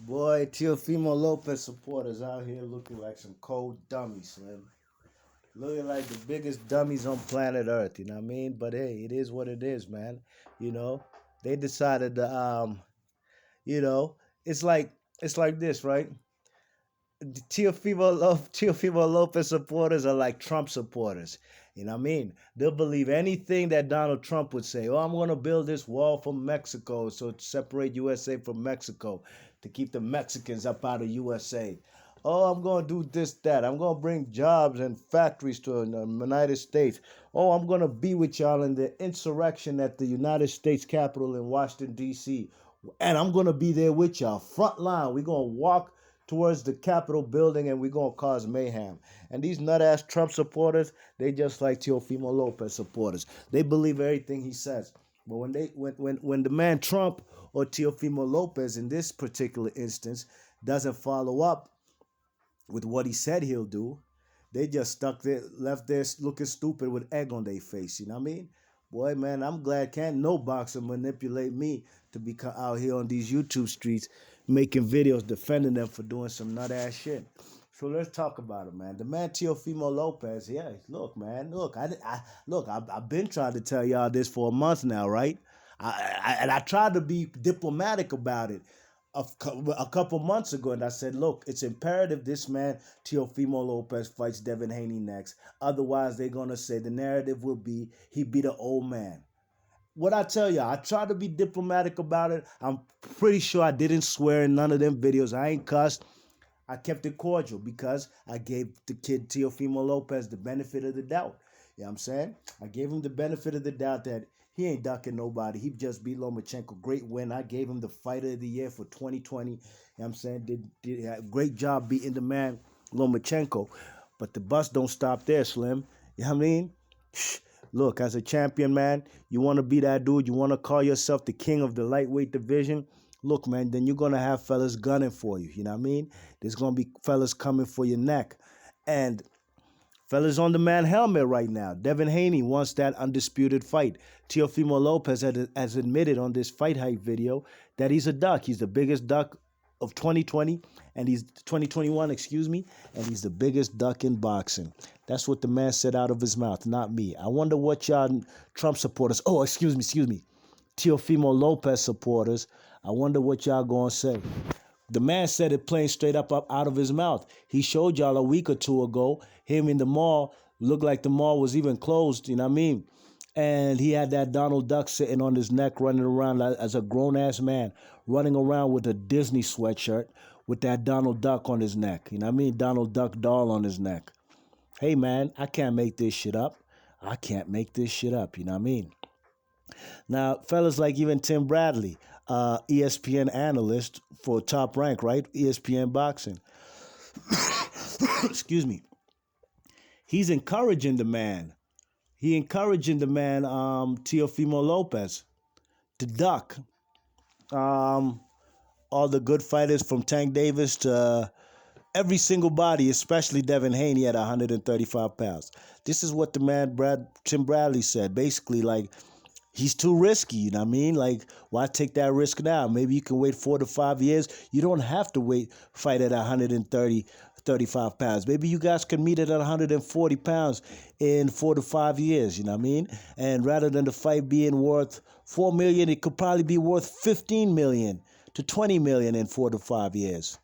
Boy, Teofimo Lopez supporters out here looking like some cold dummies, Slim. Looking like the biggest dummies on planet Earth, you know what I mean? But hey, it is what it is, man. You know, they decided to you know, it's like it's like this, right? Teofimo Lopez supporters are like Trump supporters. You know what I mean? They'll believe anything that Donald Trump would say. Oh, I'm going to build this wall from Mexico so to separate USA from Mexico to keep the Mexicans up out of USA. Oh, I'm going to do this, that. I'm going to bring jobs and factories to the United States. Oh, I'm going to be with y'all in the insurrection at the United States Capitol in Washington, D.C. And I'm going to be there with y'all. Front line. We're going to walk towards the Capitol building and we're going to cause mayhem. And these nut ass Trump supporters, they just like Teofimo Lopez supporters. They believe everything he says. But when the man Trump or Teofimo Lopez in this particular instance doesn't follow up with what he said he'll do, they just stuck there, left there looking stupid with egg on their face. You know what I mean? Boy, man, I'm glad can't no boxer manipulate me to be out here on these YouTube streets making videos defending them for doing some nut ass shit. So let's talk about it, man. The man Teofimo Lopez, yeah, look, man, look, I've been trying to tell y'all this for a month now, right? And I tried to be diplomatic about it a couple months ago, and I said, look, it's imperative this man, Teofimo Lopez, fights Devin Haney next. Otherwise, they're going to say the narrative will be he beat an old man. What I tell you, I tried to be diplomatic about it. I'm pretty sure I didn't swear in none of them videos. I ain't cussed. I kept it cordial because I gave the kid Teofimo Lopez the benefit of the doubt. You know what I'm saying? I gave him the benefit of the doubt that he ain't ducking nobody. He just beat Lomachenko. Great win. I gave him the fighter of the year for 2020. You know what I'm saying? Did a great job beating the man Lomachenko. But the bus don't stop there, Slim. You know what I mean? Look, as a champion, man, you want to be that dude. You want to call yourself the king of the lightweight division. Look, man, then you're going to have fellas gunning for you. You know what I mean? There's going to be fellas coming for your neck. And fellas on the man helmet right now. Devin Haney wants that undisputed fight. Teofimo Lopez has admitted on this fight hype video that he's a duck. He's the biggest duck of 2020 and he's 2021, excuse me, and he's the biggest duck in boxing. That's what the man said out of his mouth, not me. I wonder what y'all Trump supporters, oh, excuse me, Teofimo Lopez supporters, I wonder what y'all gonna say. The man said it plain straight up out of his mouth. He showed y'all a week or two ago him in the mall. Looked like the mall was even closed, you know what I mean? And he had that Donald Duck sitting on his neck, running around as a grown-ass man, running around with a Disney sweatshirt with that Donald Duck on his neck. You know what I mean? Donald Duck doll on his neck. Hey, man, I can't make this shit up. I can't make this shit up, you know what I mean? Now, fellas like even Tim Bradley, ESPN analyst for Top Rank, right? ESPN Boxing. Excuse me. He's encouraging the man. He encouraging the man, Teofimo Lopez, to duck. Um, all the good fighters from Tank Davis to every single body, especially Devin Haney at 135 pounds. This is what the man Tim Bradley said. Basically, like, he's too risky, you know what I mean? Like, why take that risk now? Maybe you can wait 4 to 5 years. You don't have to fight at 35 pounds. Maybe you guys can meet at 140 pounds in 4 to 5 years, you know what I mean? And rather than the fight being worth 4 million, it could probably be worth 15 million to 20 million in 4 to 5 years.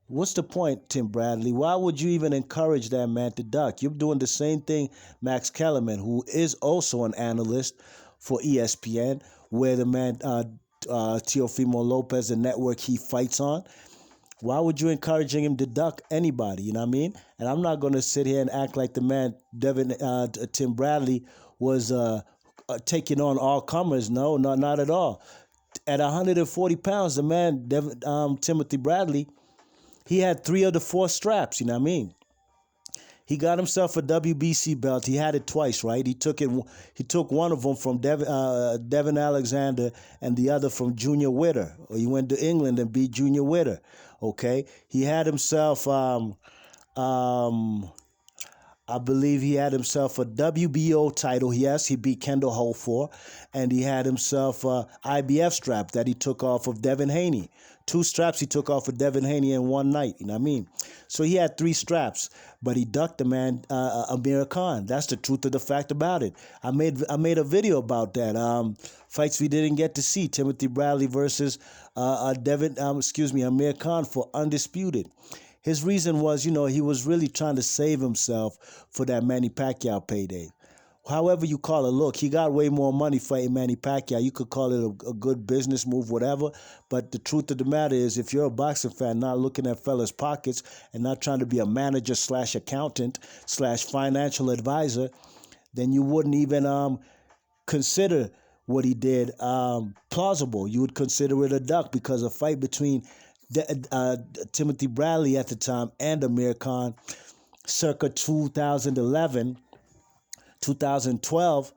What's the point, Tim Bradley? Why would you even encourage that man to duck? You're doing the same thing Max Kellerman, who is also an analyst for ESPN, where the man Teofimo Lopez, the network he fights on. Why would you encouraging him to duck anybody? You know what I mean? And I'm not going to sit here and act like the man Tim Bradley was taking on all comers. No, not at all. At 140 pounds, the man Timothy Bradley, he had 3 of the 4 straps, you know what I mean? He got himself a WBC belt. He had it twice, right? He took one of them from Devin Alexander and the other from Junior Witter. Or he went to England and beat Junior Witter. Okay, he had himself I believe he had himself a WBO title. Yes, he beat Kendall Holt for, and he had himself a IBF strap that he took off of Devin Haney. Two straps he took off of Devin Haney in one night. You know what I mean? So he had three straps, but he ducked the man Amir Khan. That's the truth of the fact about it. I made a video about that. Fights we didn't get to see: Timothy Bradley versus Amir Khan for undisputed. His reason was, he was really trying to save himself for that Manny Pacquiao payday. However you call it, look, he got way more money fighting Manny Pacquiao. You could call it a good business move, whatever. But the truth of the matter is, if you're a boxing fan, not looking at fellas' pockets and not trying to be a manager slash accountant slash financial advisor, then you wouldn't even consider what he did plausible. You would consider it a duck because a fight between Timothy Bradley at the time and Amir Khan circa 2011, 2012,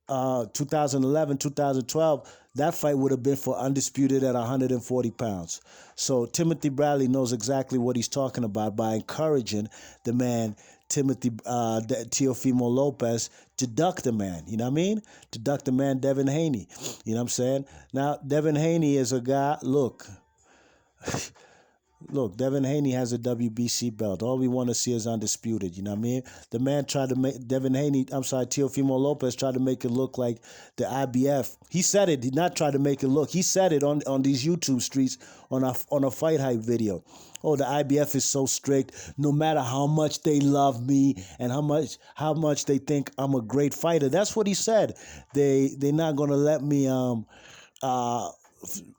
2011, 2012, that fight would have been for undisputed at 140 pounds. So Timothy Bradley knows exactly what he's talking about by encouraging the man Teofimo Lopez to duck the man. You know what I mean? To duck the man Devin Haney. You know what I'm saying? Now, Devin Haney is a guy, look, Devin Haney has a WBC belt. All we want to see is undisputed. You know what I mean? The man tried to make Teofimo Lopez tried to make it look like the IBF. He said it. He not tried to make it look. He said it on these YouTube streets on a fight hype video. Oh, the IBF is so strict. No matter how much they love me and how much they think I'm a great fighter. That's what he said. They're not gonna let me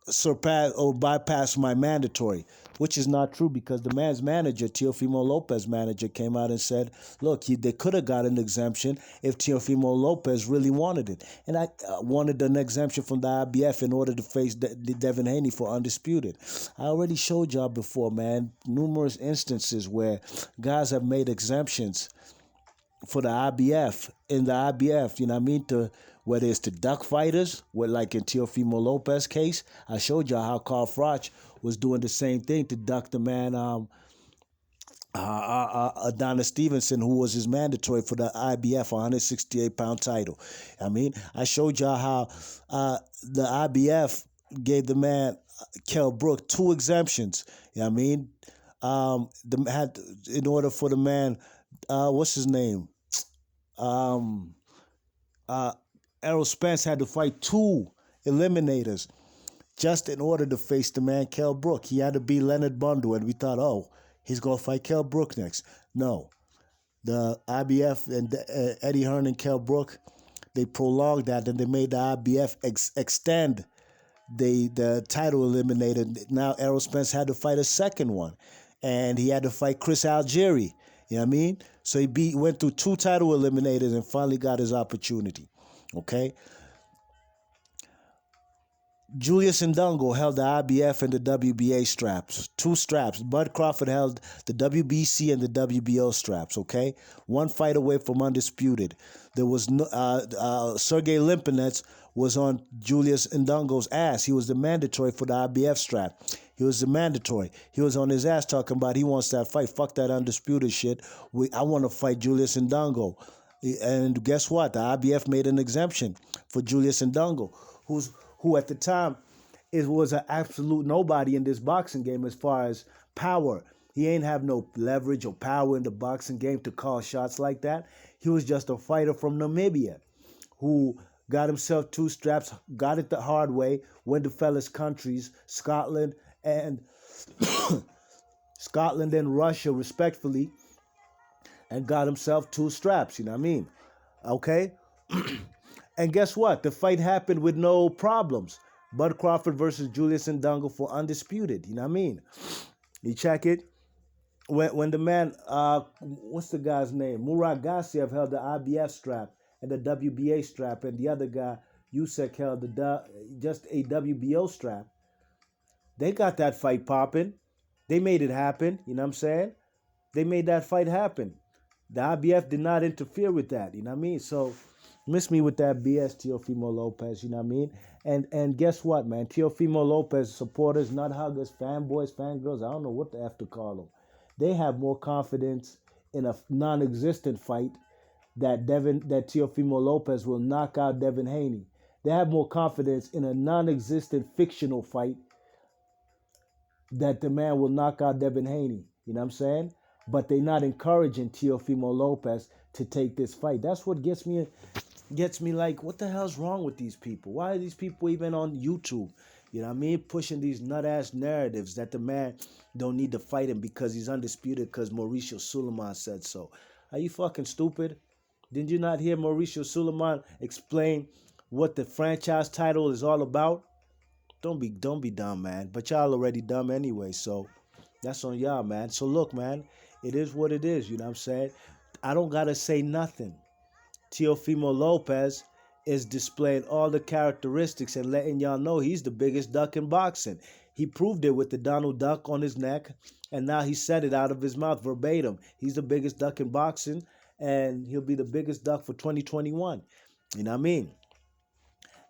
surpass or bypass my mandatory, which is not true because the man's manager, Teofimo Lopez manager, came out and said, look, they could have got an exemption if Teofimo Lopez really wanted it. And I wanted an exemption from the IBF in order to face Devin Haney for undisputed. I already showed y'all before, man, numerous instances where guys have made exemptions for the IBF, in the IBF, you know what I mean, whether it's to duck fighters, like in Teofimo Lopez case, I showed y'all how Carl Froch was doing the same thing to duck the man Adonis Stevenson, who was his mandatory for the IBF 168-pound title. I mean, I showed y'all how the IBF gave the man Kell Brook two exemptions. You know what I mean? In order for the man, what's his name? Errol Spence had to fight two eliminators just in order to face the man Kell Brook. He had to beat Leonard Bundle, and we thought, oh, he's going to fight Kell Brook next. No. The IBF and Eddie Hearn and Kell Brook, they prolonged that, and they made the IBF extend the title eliminator. Now Errol Spence had to fight a second one, and he had to fight Chris Algieri. You know what I mean? So he went through two title eliminators and finally got his opportunity. Okay? Julius Ndungo held the IBF and the WBA straps. Two straps. Bud Crawford held the WBC and the WBO straps, okay? One fight away from undisputed. There was no Sergey Limpinets was on Julius Ndungo's ass. He was the mandatory for the IBF strap. He was the mandatory. He was on his ass talking about he wants that fight. Fuck that undisputed shit. I want to fight Julius Ndungo. And guess what? The IBF made an exemption for Julius Ndungo, who at the time was an absolute nobody in this boxing game as far as power. He ain't have no leverage or power in the boxing game to call shots like that. He was just a fighter from Namibia who got himself two straps, got it the hard way, went to fellas countries, Scotland and Russia, respectfully, and got himself two straps, you know what I mean? Okay? And guess what? The fight happened with no problems. Bud Crawford versus Julius Ndungo for undisputed, you know what I mean? You check it. When the man, what's the guy's name? Murat Gassiev held the IBF strap and the WBA strap, and the other guy, Usyk, held just a WBO strap. They got that fight popping. They made it happen, you know what I'm saying? They made that fight happen. The IBF did not interfere with that, you know what I mean? So, miss me with that BS, Teofimo Lopez, you know what I mean? And guess what, man? Teofimo Lopez supporters, nut huggers, fanboys, fangirls, I don't know what the F to call them. They have more confidence in a non-existent fight that Teofimo Lopez will knock out Devin Haney. They have more confidence in a non-existent fictional fight that the man will knock out Devin Haney. You know what I'm saying? But they're not encouraging Teofimo Lopez to take this fight. That's what gets me like, what the hell's wrong with these people? Why are these people even on YouTube? You know what I mean? Pushing these nut ass narratives that the man don't need to fight him because he's undisputed because Mauricio Suleiman said so. Are you fucking stupid? Did you not hear Mauricio Suleiman explain what the franchise title is all about? Don't be dumb, man. But y'all already dumb anyway, so that's on y'all, man. So look, man, it is what it is, you know what I'm saying? I don't gotta say nothing. Teofimo Lopez is displaying all the characteristics and letting y'all know he's the biggest duck in boxing. He proved it with the Donald Duck on his neck, and now he said it out of his mouth verbatim. He's the biggest duck in boxing, and he'll be the biggest duck for 2021. You know what I mean?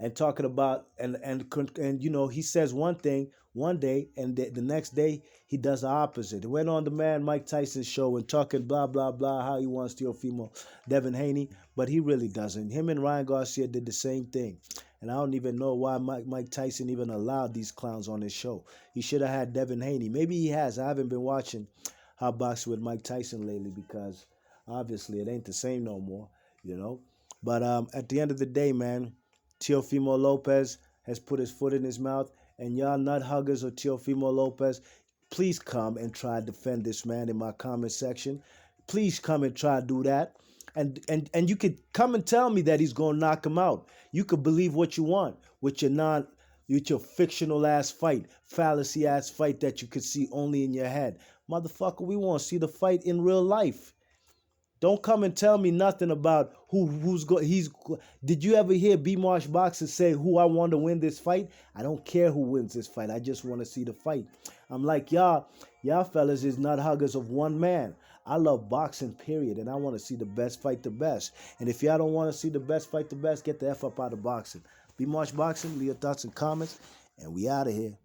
And talking about and you know, he says one thing one day and the next day he does the opposite. He went on the man Mike Tyson's show and talking blah blah blah how he wants Teofimo Devin Haney, but he really doesn't. Him and Ryan Garcia did the same thing, and I don't even know why Mike Tyson even allowed these clowns on his show. He should have had Devin Haney. Maybe he has. I haven't been watching Hot Boxing with Mike Tyson lately because obviously it ain't the same no more, you know. But at the end of the day, man, Teofimo Lopez has put his foot in his mouth, and y'all nut huggers of Teofimo Lopez, please come and try to defend this man in my comment section. Please come and try to do that. And you could come and tell me that he's gonna knock him out. You could believe what you want with your fictional ass fight, fallacy ass fight that you could see only in your head. Motherfucker, we want to see the fight in real life. Don't come and tell me nothing about Did you ever hear B Marsh Boxer say who I want to win this fight? I don't care who wins this fight. I just want to see the fight. I'm like y'all fellas is not huggers of one man. I love boxing, period, and I want to see the best fight the best. And if y'all don't want to see the best fight the best, get the F up out of boxing. B Marsh Boxing, leave your thoughts and comments, and we out of here.